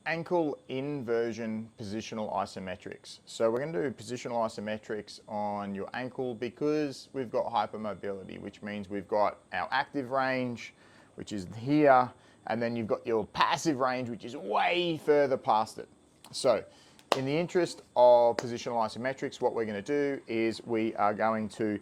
ankle inversion positional isometrics. So we're going to do positional isometrics on your ankle because we've got hypermobility, which means we've got our active range, which is here, and then you've got your passive range, which is way further past it. So in the interest of positional isometrics, what we're going to do is we are going to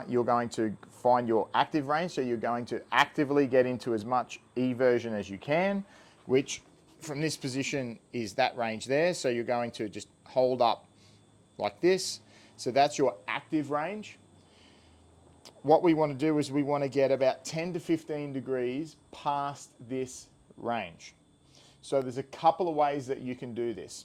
you're going to find your active range. So you're going to actively get into as much eversion as you can, which from this position is that range there. So you're going to just hold up like this. So that's your active range. What we want to do is we want to get about 10 to 15 degrees past this range. So there's a couple of ways that you can do this.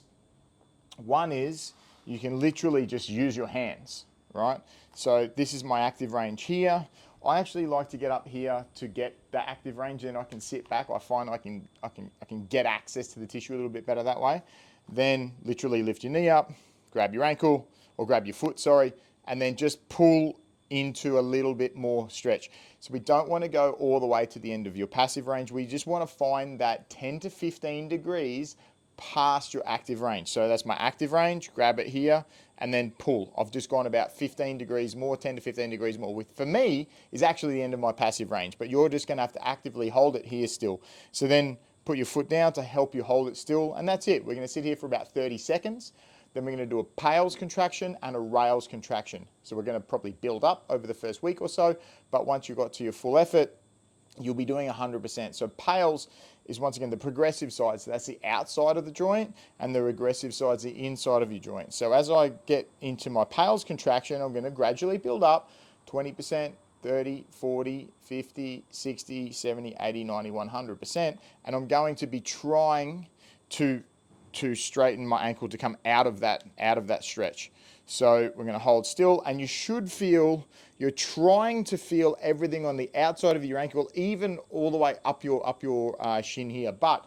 One is you can literally just use your hands, right? So this is my active range here. I actually like to get up here to get the active range, then I can sit back. I find I can get access to the tissue a little bit better that way. Then literally lift your knee up, grab your ankle, or grab your foot, sorry, and then just pull into a little bit more stretch. So we don't want to go all the way to the end of your passive range. We just want to find that 10 to 15 degrees past your active range. So that's my active range, grab it here and then pull. I've just gone about 15 degrees more, 10 to 15 degrees more, which for me is actually the end of my passive range, but you're just going to have to actively hold it here still. So then put your foot down to help you hold it still, and that's it. We're going to sit here for about 30 seconds. Then we're going to do a pales contraction and a rails contraction. So we're going to probably build up over the first week or so, but once you got to your full effort, you'll be doing 100%. So pales is once again the progressive side. So that's the outside of the joint, and the regressive side is the inside of your joint. So as I get into my pales contraction, I'm going to gradually build up 20%, 30, 40, 50, 60, 70, 80, 90, 100%. And I'm going to be trying to straighten my ankle to come out of that stretch. So we're going to hold still, and you should feel, you're trying to feel everything on the outside of your ankle, even all the way up your shin here. But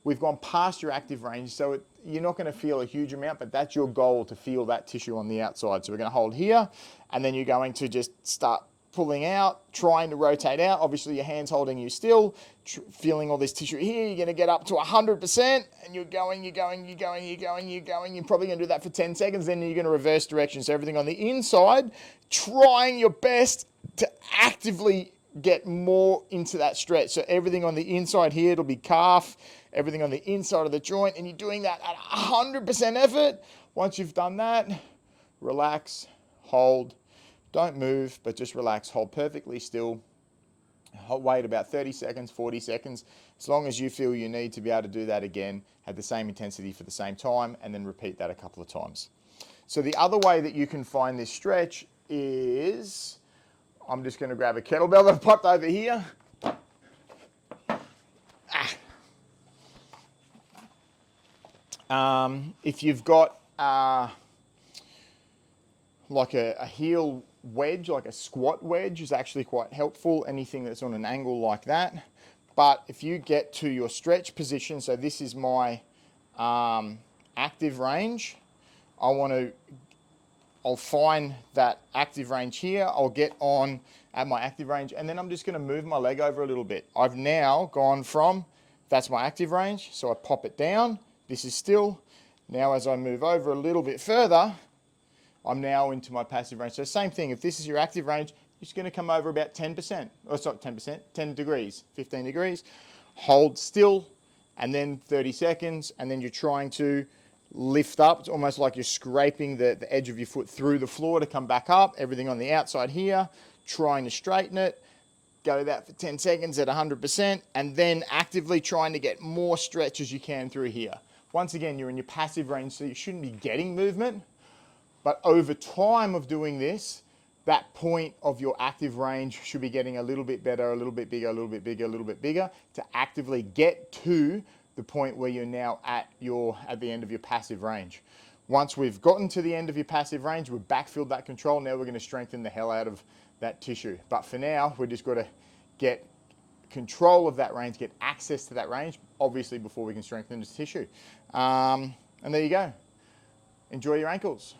we've gone past your active range, so you're not going to feel a huge amount, but that's your goal, to feel that tissue on the outside. So we're going to hold here, and then you're going to just start pulling out, trying to rotate out. Obviously your hand's holding you still, feeling all this tissue here. You're going to get up to 100%, and you're going. You're probably going to do that for 10 seconds, then you're going to reverse direction. So everything on the inside, trying your best to actively get more into that stretch. So everything on the inside here, it'll be calf, everything on the inside of the joint, and you're doing that at 100% effort. Once you've done that, relax, hold. Don't move, but just relax, hold perfectly still. Wait about 30 seconds, 40 seconds, as long as you feel you need to be able to do that again at the same intensity for the same time, and then repeat that a couple of times. So the other way that you can find this stretch is, I'm just going to grab a kettlebell that I've popped over here. If you've got like a heel wedge, like a squat wedge, is actually quite helpful, anything that's on an angle like that. But if you get to your stretch position, so this is my active range, I'll find that active range here, I'll get on at my active range, and then I'm just going to move my leg over a little bit. I've now gone from, that's my active range, so I pop it down, this is still. Now as I move over a little bit further, I'm now into my passive range. So same thing, if this is your active range, you're just going to come over about 10%. Oh, sorry, 10%, 10 degrees, 15 degrees. Hold still, and then 30 seconds, and then you're trying to lift up. It's almost like you're scraping the edge of your foot through the floor to come back up. Everything on the outside here, trying to straighten it. Go that for 10 seconds at 100%, and then actively trying to get more stretch as you can through here. Once again, you're in your passive range, so you shouldn't be getting movement. But over time of doing this, that point of your active range should be getting a little bit better, a little bit bigger, a little bit bigger, a little bit bigger, to actively get to the point where you're now at the end of your passive range. Once we've gotten to the end of your passive range, we've backfilled that control. Now we're going to strengthen the hell out of that tissue. But for now, we're just got to get control of that range, get access to that range, obviously before we can strengthen this tissue. And there you go. Enjoy your ankles.